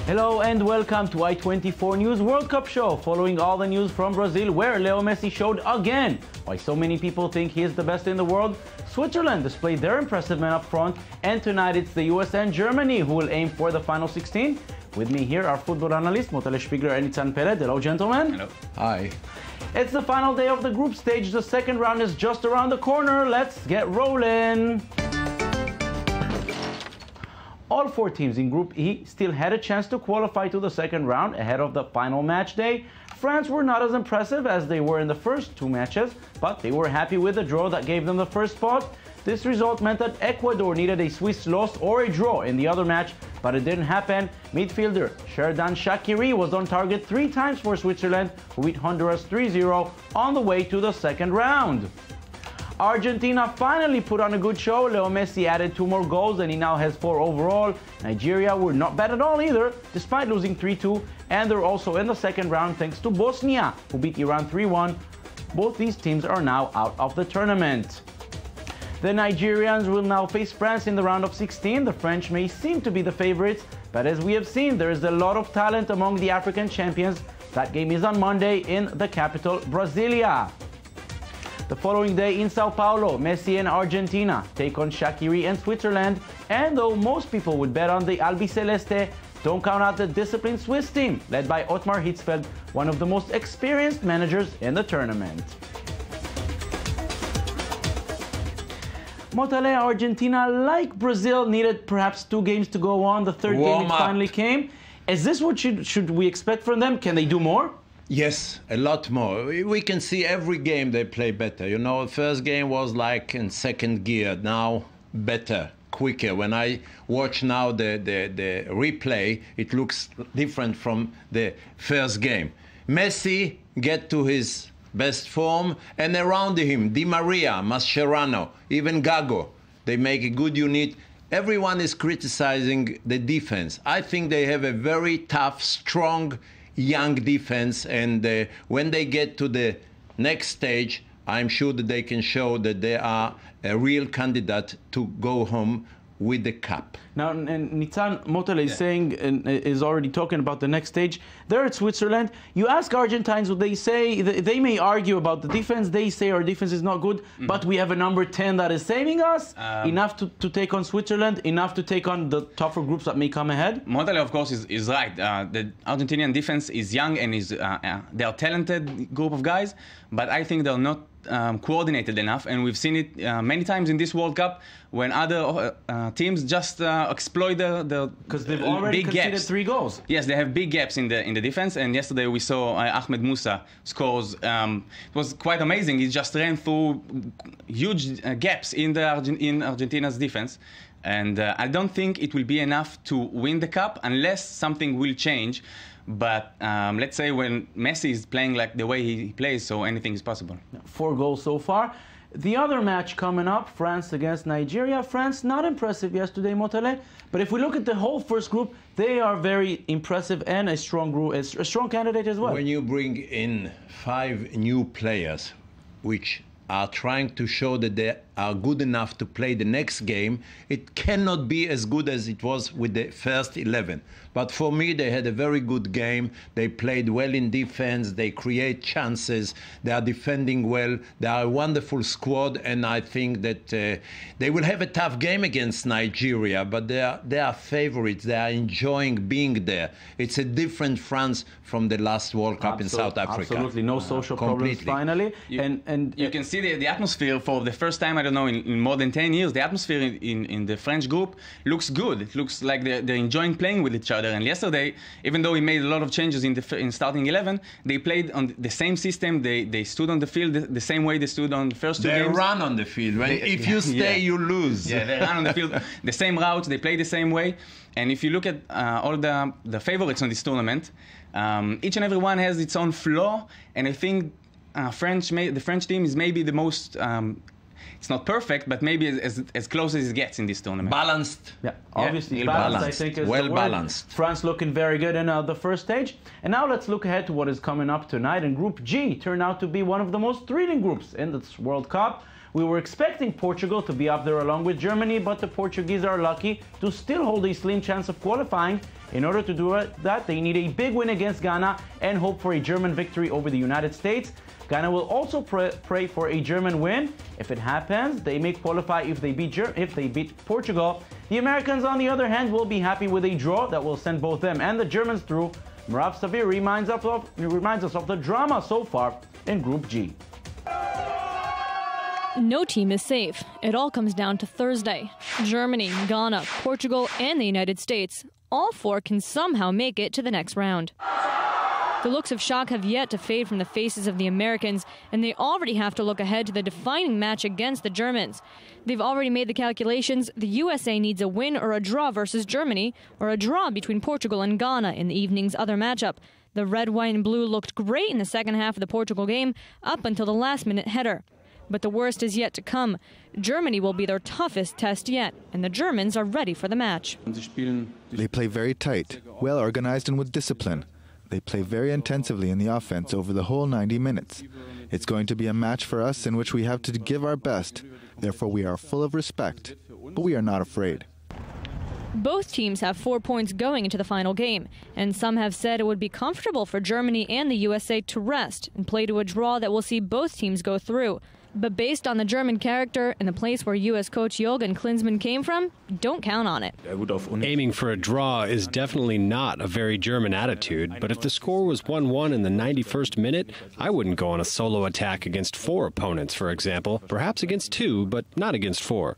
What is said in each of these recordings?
Hello and welcome to I24 News World Cup show, following all the news from Brazil, where Leo Messi showed again why so many people think he is the best in the world. Switzerland displayed their impressive men up front, and tonight it's the US and Germany who will aim for the final 16. With me here are football analysts Motele Spiegler and Nitzan Peled. Hello, gentlemen. Hello. Hi. It's the final day of the group stage. The second round is just around the corner. Let's get rolling. All four teams in Group E still had a chance to qualify to the second round ahead of the final match day. France were not as impressive as they were in the first two matches, but they were happy with the draw that gave them the first spot. This result meant that Ecuador needed a Swiss loss or a draw in the other match, but it didn't happen. Midfielder Xherdan Shaqiri was on target 3 times for Switzerland, who beat Honduras 3-0 on the way to the second round. Argentina finally put on a good show. Leo Messi added 2 more goals and he now has 4 overall. Nigeria were not bad at all either, despite losing 3-2, and they're also in the second round thanks to Bosnia, who beat Iran 3-1. Both these teams are now out of the tournament. The Nigerians will now face France in the round of 16. The French may seem to be the favorites, but as we have seen, there is a lot of talent among the African champions. That game is on Monday in the capital, Brasilia. The following day in Sao Paulo, Messi and Argentina take on Shaqiri and Switzerland. And though most people would bet on the Albiceleste, don't count out the disciplined Swiss team, led by Ottmar Hitzfeld, one of the most experienced managers in the tournament. Motele, Argentina, like Brazil, needed perhaps 2 games to go on. The third game finally came. Is this what should we expect from them? Can they do more? Yes, a lot more. We can see every game they play better. You know, the first game was like in second gear. Now, better, quicker. When I watch now the replay, it looks different from the first game. Messi get to his best form, and around him, Di Maria, Mascherano, even Gago, they make a good unit. Everyone is criticizing the defense. I think they have a very tough, strong, young defense, and when they get to the next stage, I'm sure that they can show that they are a real candidate to go home with the cup. Now, and Nitzan, Motele is saying, and is already talking about the next stage. They're at Switzerland. You ask Argentines what they say. They may argue about the defense. They say our defense is not good, but we have a number 10 that is saving us. Enough to take on Switzerland, enough to take on the tougher groups that may come ahead. Motele, of course, is right. The Argentinian defense is young and they are talented group of guys, but I think they're not coordinated enough, and we've seen it many times in this World Cup when other teams just exploit the because they've already big conceded gaps. 3 goals. Yes, they have big gaps in the defense, and yesterday we saw Ahmed Musa scores. It was quite amazing. He just ran through huge gaps in Argentina's defense. And I don't think it will be enough to win the cup unless something will change. But let's say when Messi is playing like the way he plays, so anything is possible. 4 goals so far. The other match coming up, France against Nigeria. France not impressive yesterday, Motele. But if we look at the whole first group, they are very impressive and a strong group, a strong candidate as well. When you bring in 5 new players, which are trying to show that they are good enough to play the next game, it cannot be as good as it was with the first 11. But for me, they had a very good game. They played well in defense. They create chances. They are defending well. They are a wonderful squad, and I think that they will have a tough game against Nigeria, but they are favorites. They are enjoying being there. It's a different France from the last World Cup in South Africa. Absolutely, no social problems finally. And you can see the atmosphere for the first time, I don't know, in more than 10 years. The atmosphere in the French group looks good. It looks like they're enjoying playing with each other. And yesterday, even though he made a lot of changes in starting 11, they played on the same system. They stood on the field the same way they stood on the first 2 games. They run on the field. If you stay, you lose. Yeah, they run on the field. The same routes. They play the same way. And if you look at all the favorites on this tournament, each and every one has its own flaw. And I think the French team is maybe the most. It's not perfect, but maybe as close as it gets in this tournament. Balanced. Yeah, obviously balanced, I think is well the word. Balanced. France looking very good in the first stage. And now let's look ahead to what is coming up tonight. And Group G turned out to be one of the most thrilling groups in this World Cup. We were expecting Portugal to be up there along with Germany, but the Portuguese are lucky to still hold a slim chance of qualifying. In order to do that, they need a big win against Ghana and hope for a German victory over the United States. Ghana will also pray for a German win. If it happens, they may qualify if they beat Portugal. The Americans, on the other hand, will be happy with a draw that will send both them and the Germans through. Merav Savir reminds us of the drama so far in Group G. No team is safe. It all comes down to Thursday. Germany, Ghana, Portugal, and the United States, all four can somehow make it to the next round. The looks of shock have yet to fade from the faces of the Americans, and they already have to look ahead to the defining match against the Germans. They've already made the calculations. The USA needs a win or a draw versus Germany, or a draw between Portugal and Ghana in the evening's other matchup. The red, white, and blue looked great in the second half of the Portugal game, up until the last-minute header. But the worst is yet to come. Germany will be their toughest test yet, and the Germans are ready for the match. They play very tight, well organized and with discipline. They play very intensively in the offense over the whole 90 minutes. It's going to be a match for us in which we have to give our best. Therefore, we are full of respect, but we are not afraid. Both teams have 4 points going into the final game, and some have said it would be comfortable for Germany and the USA to rest and play to a draw that will see both teams go through. But based on the German character and the place where U.S. coach Jürgen Klinsmann came from, don't count on it. Aiming for a draw is definitely not a very German attitude, but if the score was 1-1 in the 91st minute, I wouldn't go on a solo attack against 4 opponents, for example. Perhaps against 2, but not against 4.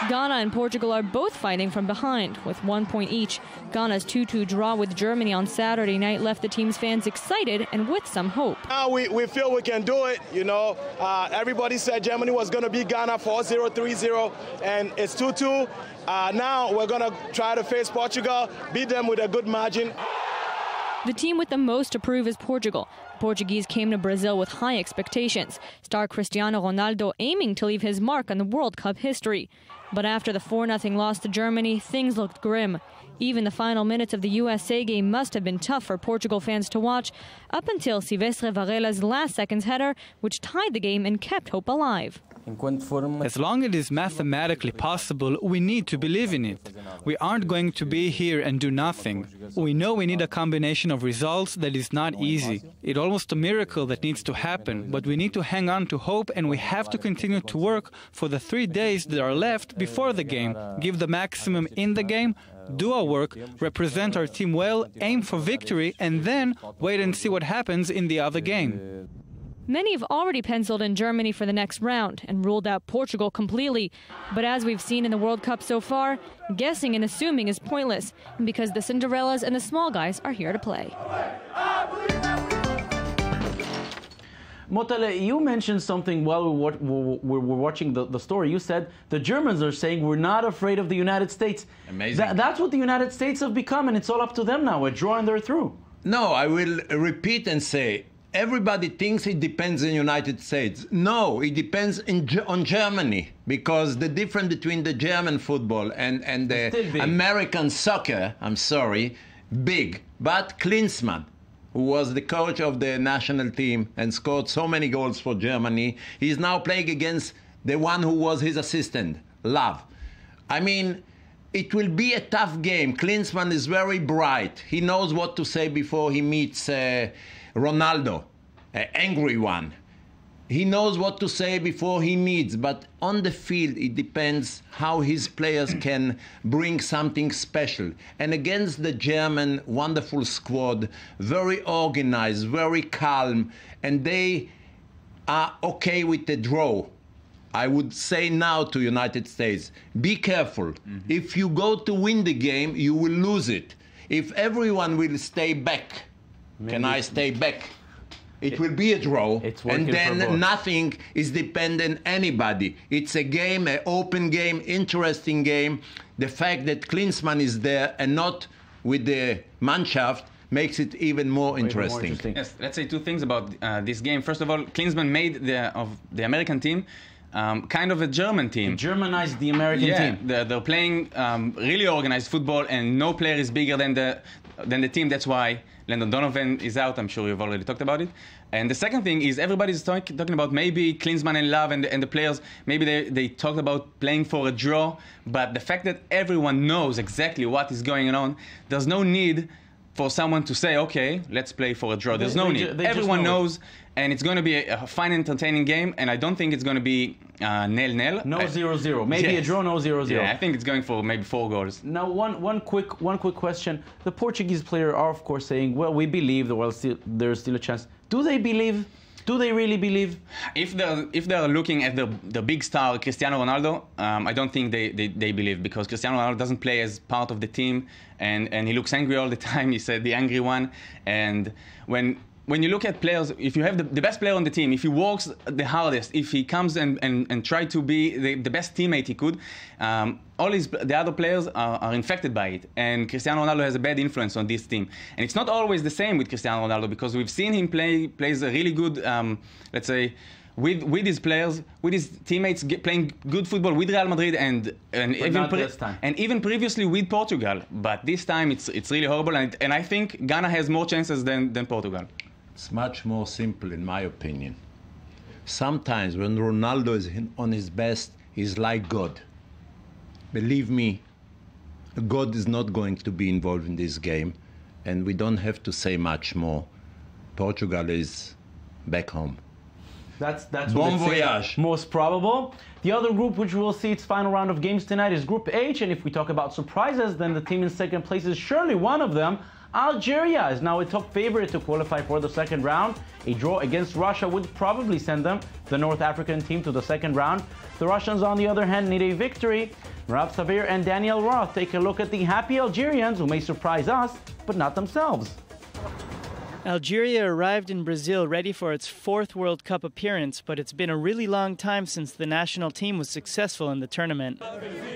Ghana and Portugal are both fighting from behind, with 1 point each. Ghana's 2-2 draw with Germany on Saturday night left the team's fans excited and with some hope. Now we feel we can do it, you know. Everybody said Germany was going to beat Ghana 4-0, 3-0, and it's 2-2. Now we're going to try to face Portugal, beat them with a good margin. The team with the most to prove is Portugal. The Portuguese came to Brazil with high expectations. Star Cristiano Ronaldo aiming to leave his mark on the World Cup history. But after the 4-0 loss to Germany, things looked grim. Even the final minutes of the USA game must have been tough for Portugal fans to watch, up until Silvestre Varela's last seconds header, which tied the game and kept hope alive. As long as it is mathematically possible, we need to believe in it. We aren't going to be here and do nothing. We know we need a combination of results that is not easy. It's almost a miracle that needs to happen, but we need to hang on to hope, and we have to continue to work for the 3 days that are left before the game, give the maximum in the game, do our work, represent our team well, aim for victory, and then wait and see what happens in the other game. Many have already penciled in Germany for the next round and ruled out Portugal completely. But as we've seen in the World Cup so far, guessing and assuming is pointless, because the Cinderellas and the small guys are here to play. Motale, you mentioned something while we were watching the story. You said the Germans are saying we're not afraid of the United States. Amazing. That's what the United States have become, and it's all up to them now. A draw and they're through. No, I will repeat and say, everybody thinks it depends on the United States. No, it depends on Germany, because the difference between the German football and the American soccer, I'm sorry, big. But Klinsmann, who was the coach of the national team and scored so many goals for Germany, he's now playing against the one who was his assistant, Love. I mean, it will be a tough game. Klinsmann is very bright. He knows what to say before he meets Ronaldo, an angry one. He knows what to say before he needs, but on the field it depends how his players can bring something special. And against the German wonderful squad, very organized, very calm, and they are okay with the draw. I would say now to United States, be careful. If you go to win the game, you will lose it. If everyone will stay back, can I stay back? It will be a draw, and then nothing is dependent on anybody. It's a game, an open game, interesting game. The fact that Klinsmann is there and not with the Mannschaft makes it even more interesting. Yes, let's say 2 things about this game. First of all, Klinsmann made of the American team kind of a German team. Germanized the American team. They're playing really organized football, and no player is bigger than the team. That's why Landon Donovan is out. I'm sure you've already talked about it. And the second thing is everybody's talking about maybe Klinsmann and Love and the players, maybe they talked about playing for a draw, but the fact that everyone knows exactly what is going on, there's no need for someone to say, okay, let's play for a draw. There's no need. Everyone knows, and it's going to be a fine, entertaining game, and I don't think it's going to be nil-nil. No 0-0. Maybe a draw, no 0-0. Yeah, I think it's going for maybe 4 goals. Now, one quick question. The Portuguese players are, of course, saying, well, we believe there's still a chance. Do they believe? Do they really believe? If they're looking at the big star Cristiano Ronaldo, I don't think they believe, because Cristiano Ronaldo doesn't play as part of the team, and he looks angry all the time. He said the angry one. And when you look at players, if you have the best player on the team, if he works the hardest, if he comes and try to be the best teammate he could, all the other players are infected by it. And Cristiano Ronaldo has a bad influence on this team. And it's not always the same with Cristiano Ronaldo, because we've seen him plays a really good, let's say, with his players, with his teammates, playing good football with Real Madrid and even previously with Portugal. But this time it's really horrible, and I think Ghana has more chances than Portugal. It's much more simple, in my opinion. Sometimes when Ronaldo is on his best, he's like God. Believe me, God is not going to be involved in this game, and we don't have to say much more. Portugal is back home. That's bon voyage. Most probable. The other group, which we'll see its final round of games tonight, is Group H, and if we talk about surprises, then the team in second place is surely one of them. Algeria is now a top favorite to qualify for the second round. A draw against Russia would probably send them, the North African team, to the second round. The Russians, on the other hand, need a victory. Rav Savir and Daniel Roth take a look at the happy Algerians who may surprise us, but not themselves. Algeria arrived in Brazil ready for its 4th World Cup appearance, but it's been a really long time since the national team was successful in the tournament.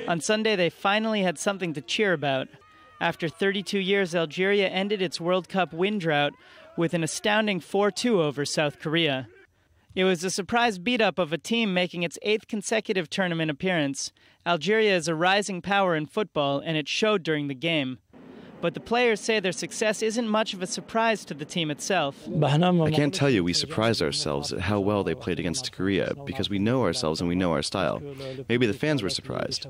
On Sunday, they finally had something to cheer about. After 32 years, Algeria ended its World Cup win drought with an astounding 4-2 over South Korea. It was a surprise beat-up of a team making its 8th consecutive tournament appearance. Algeria is a rising power in football, and it showed during the game. But the players say their success isn't much of a surprise to the team itself. I can't tell you we surprised ourselves at how well they played against Korea, because we know ourselves and we know our style. Maybe the fans were surprised.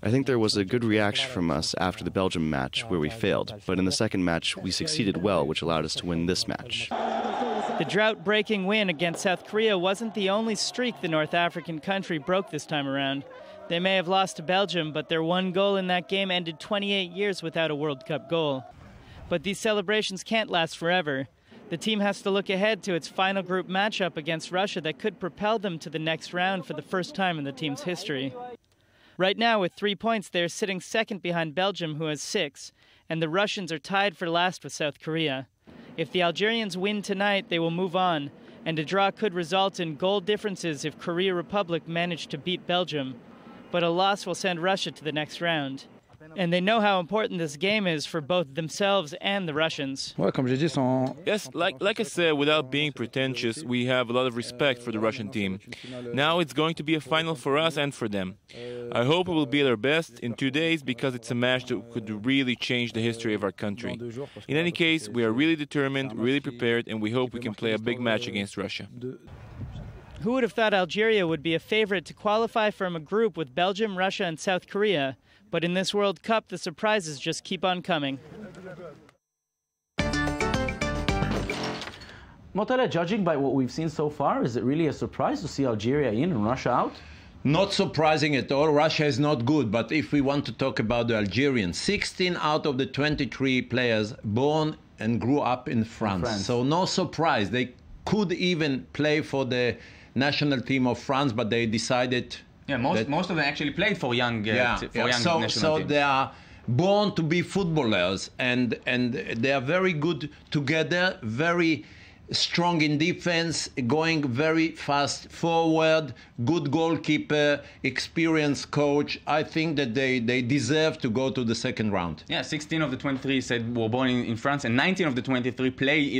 I think there was a good reaction from us after the Belgium match, where we failed, but in the second match we succeeded well, which allowed us to win this match. The drought-breaking win against South Korea wasn't the only streak the North African country broke this time around. They may have lost to Belgium, but their one goal in that game ended 28 years without a World Cup goal. But these celebrations can't last forever. The team has to look ahead to its final group matchup against Russia that could propel them to the next round for the first time in the team's history. Right now, with 3 points, they're sitting second behind Belgium, who has 6, and the Russians are tied for last with South Korea. If the Algerians win tonight, they will move on, and a draw could result in goal differences if Korea Republic managed to beat Belgium. But a loss will send Russia to the next round. And they know how important this game is for both themselves and the Russians. Yes, like I said, without being pretentious, we have a lot of respect for the Russian team. Now it's going to be a final for us and for them. I hope we will be at our best in 2 days, because it's a match that could really change the history of our country. In any case, we are really determined, really prepared, and we hope we can play a big match against Russia. Who would have thought Algeria would be a favorite to qualify from a group with Belgium, Russia, and South Korea? But in this World Cup, the surprises just keep on coming. Motele, judging by what we've seen so far, is it really a surprise to see Algeria in and Russia out? Not surprising at all. Russia is not good, but if we want to talk about the Algerians, 16 out of the 23 players born and grew up in France. So no surprise. They could even play for the national team of France, but they decided... Yeah, most of them actually played for young national team. So they are born to be footballers, and they are very good together, very strong in defense, going very fast forward, good goalkeeper, experienced coach. I think that they deserve to go to the second round. Yeah, 16 of the 23 said were born in France, and 19 of the 23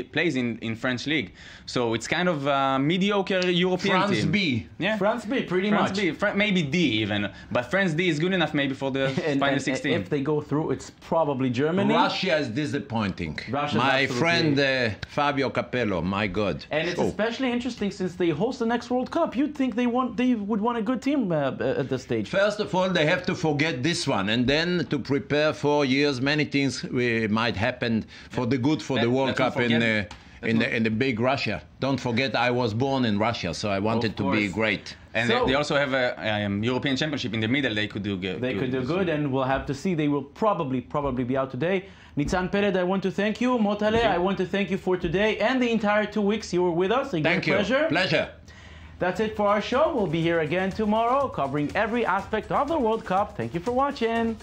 plays in French league. So it's kind of a mediocre European France team. B. Yeah, France B, pretty France much. B, maybe D even, but France D is good enough maybe for the final 16. If they go through, it's probably Germany. Russia is disappointing. My friend Fabio Capello, my God. And it's especially interesting since they host the next World Cup. You'd think they would want a good team at this stage. First of all, they have to forget this one, and then to prepare 4 years. Many things might happen for the good for the World Cup in the big Russia. Don't forget, I was born in Russia, so I wanted to be great. And so, they also have a European Championship in the middle. They could do good. They could do good, and we'll have to see. They will probably be out today. Nitzan Pered, I want to thank you. Motale, I want to thank you for today and the entire 2 weeks you were with us. Thank you. Pleasure. That's it for our show. We'll be here again tomorrow, covering every aspect of the World Cup. Thank you for watching.